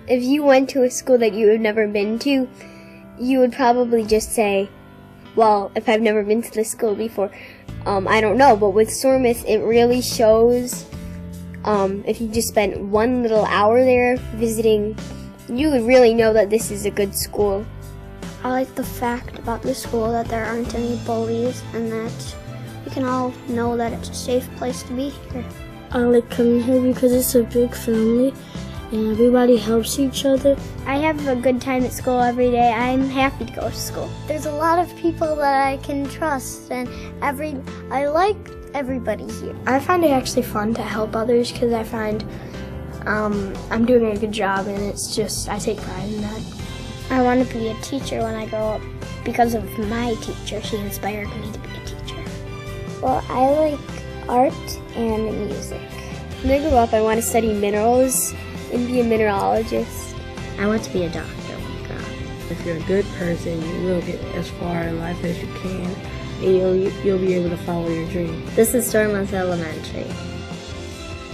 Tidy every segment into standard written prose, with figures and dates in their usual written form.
If you went to a school that you have never been to, you would probably just say, well, if I've never been to this school before, I don't know. But with Stormonth, it really shows, if you just spent one little hour there visiting, you would really know that this is a good school. I like the fact about the school that there aren't any bullies and that we can all know that it's a safe place to be here. I like coming here because it's a big family and everybody helps each other. I have a good time at school every day. I'm happy to go to school. There's a lot of people that I can trust, and I like everybody here. I find it actually fun to help others because I find I'm doing a good job, and it's just, I take pride in that. I want to be a teacher when I grow up because of my teacher. She inspired me to be a teacher. Well, I like art and music. When I grow up, I want to study minerals and be a mineralogist. I want to be a doctor when I grow up. If you're a good person, you will get as far in life as you can, and you'll be able to follow your dream. This is Stormonth Elementary.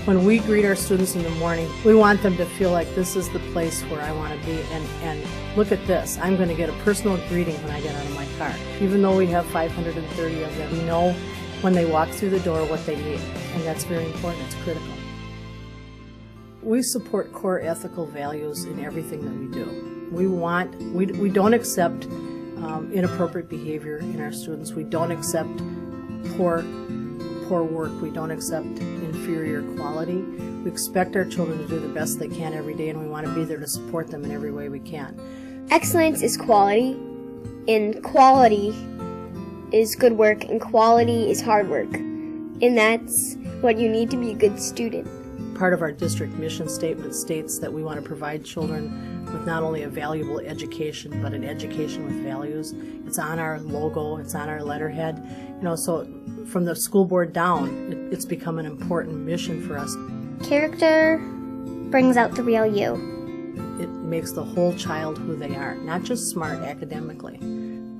When we greet our students in the morning, we want them to feel like this is the place where I want to be, and look at this. I'm going to get a personal greeting when I get out of my car. Even though we have 530 of them, we know when they walk through the door what they need, and that's very important. It's critical. We support core ethical values in everything that we do. We don't accept inappropriate behavior in our students. We don't accept poor work. We don't accept inferior quality. We expect our children to do the best they can every day, and we want to be there to support them in every way we can. Excellence is quality, and quality is good work, and quality is hard work. And that's what you need to be a good student. Part of our district mission statement states that we want to provide children with not only a valuable education, but an education with values. It's on our logo, it's on our letterhead. So from the school board down, it's become an important mission for us. Character brings out the real you. It makes the whole child who they are, not just smart academically,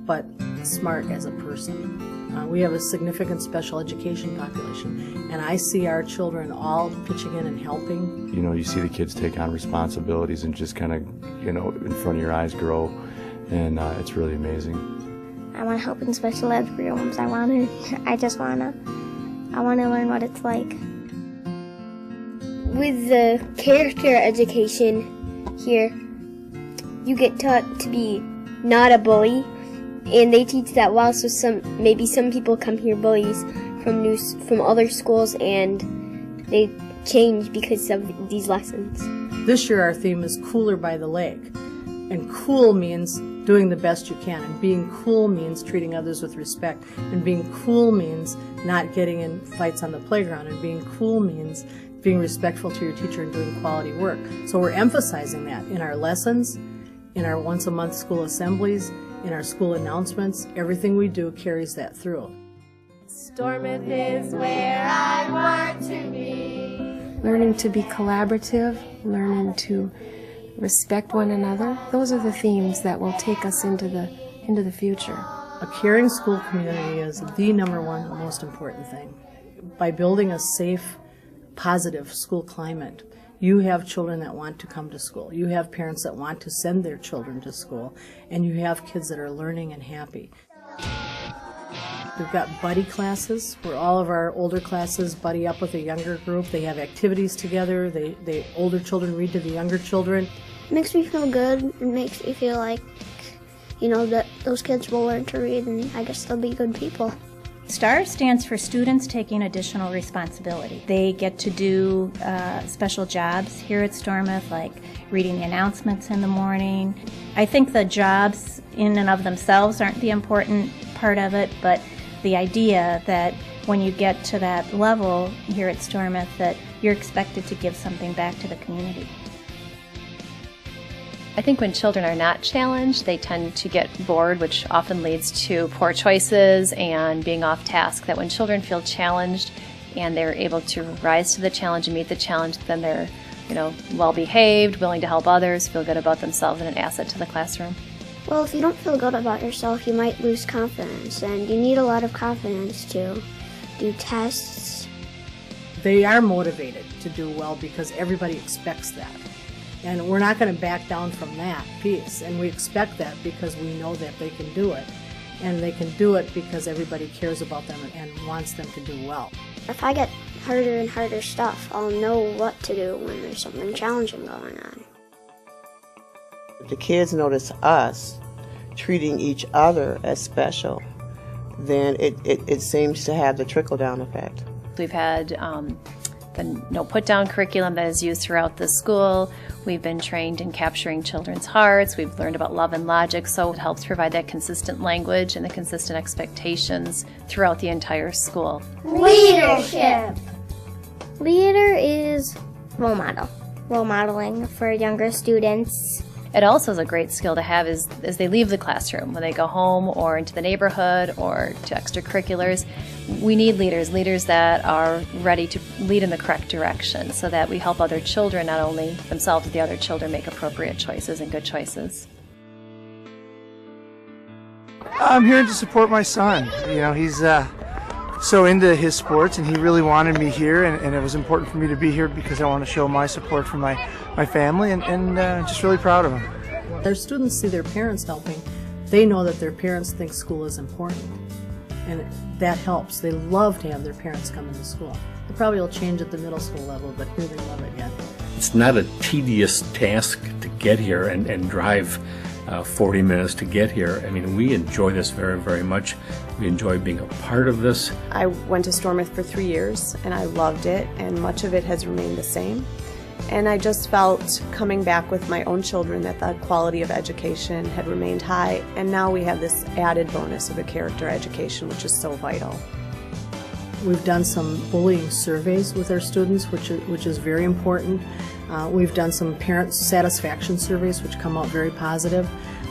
but smart as a person. We have a significant special education population, and I see our children all pitching in and helping. You see the kids take on responsibilities and just kind of, in front of your eyes grow, and it's really amazing. I want to help in special ed rooms. I want to learn what it's like. With the character education here, you get taught to be not a bully, and they teach that well. So maybe some people come here bullies from other schools, and they change because of these lessons. This year our theme is Cooler by the Lake, and cool means doing the best you can, and being cool means treating others with respect, and being cool means not getting in fights on the playground, and being cool means being respectful to your teacher and doing quality work. So we're emphasizing that in our lessons, in our once-a-month school assemblies, in our school announcements. Everything we do carries that through. Stormonth is where I want to be. Learning to be collaborative, learning to respect one another. Those are the themes that will take us into the future. A caring school community is the number one most important thing. By building a safe, positive school climate, you have children that want to come to school. You have parents that want to send their children to school, and you have kids that are learning and happy. We've got buddy classes where all of our older classes buddy up with a younger group. They have activities together. They older children read to the younger children. It makes me feel good. It makes me feel like, that those kids will learn to read, and I guess they'll be good people. STAR stands for Students Taking Additional Responsibility. They get to do special jobs here at Stormonth, like reading the announcements in the morning. I think the jobs in and of themselves aren't the important part of it, but the idea that when you get to that level here at Stormonth, that you're expected to give something back to the community. I think when children are not challenged, they tend to get bored, which often leads to poor choices and being off task. That when children feel challenged and they're able to rise to the challenge and meet the challenge, then they're, well behaved, willing to help others, feel good about themselves, and an asset to the classroom. Well, if you don't feel good about yourself, you might lose confidence, and you need a lot of confidence to do tests. They are motivated to do well because everybody expects that. And we're not going to back down from that piece. And we expect that because we know that they can do it. And they can do it because everybody cares about them and wants them to do well. If I get harder and harder stuff, I'll know what to do when there's something challenging going on. If the kids notice us treating each other as special, then it seems to have the trickle-down effect. We've had the no put-down curriculum that is used throughout the school. We've been trained in capturing children's hearts. We've learned about love and logic, so it helps provide that consistent language and the consistent expectations throughout the entire school. Leadership! Leader is role model. Role modeling for younger students. It also is a great skill to have as they leave the classroom, when they go home or into the neighborhood or to extracurriculars. We need leaders that are ready to lead in the correct direction so that we help other children, not only themselves, but the other children make appropriate choices and good choices. I'm here to support my son. You know, he's so into his sports and he really wanted me here, and it was important for me to be here because I want to show my support for my family and just really proud of him. Their students see their parents helping. They know that their parents think school is important, and that helps. They love to have their parents come into school. It probably will change at the middle school level, but here they love it yet. It's not a tedious task to get here and drive 40 minutes to get here. I mean, we enjoy this very, very much. We enjoy being a part of this. I went to Stormonth for 3 years and I loved it, and much of it has remained the same. And I just felt, coming back with my own children, that the quality of education had remained high, and now we have this added bonus of a character education, which is so vital. We've done some bullying surveys with our students, which is very important. We've done some parent satisfaction surveys, which come out very positive.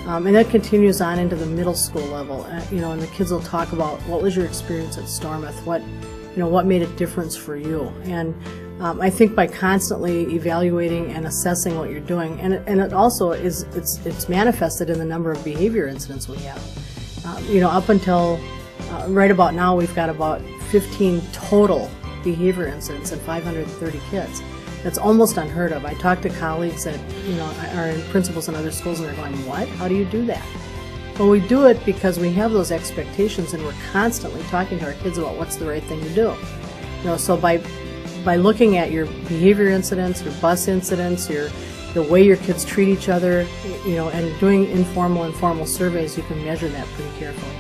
And that continues on into the middle school level. You know, and the kids will talk about, what was your experience at Stormonth? What made a difference for you? And I think by constantly evaluating and assessing what you're doing, and it also is, it's manifested in the number of behavior incidents we have. You know, up until right about now, we've got about 15 total behavior incidents and 530 kids. That's almost unheard of. I talk to colleagues that, you know, are in principals in other schools, and they're going, what? How do you do that? Well, we do it because we have those expectations, and we're constantly talking to our kids about what's the right thing to do. You know, so by looking at your behavior incidents, your bus incidents, the way your kids treat each other, you know, and doing informal and formal surveys, you can measure that pretty carefully.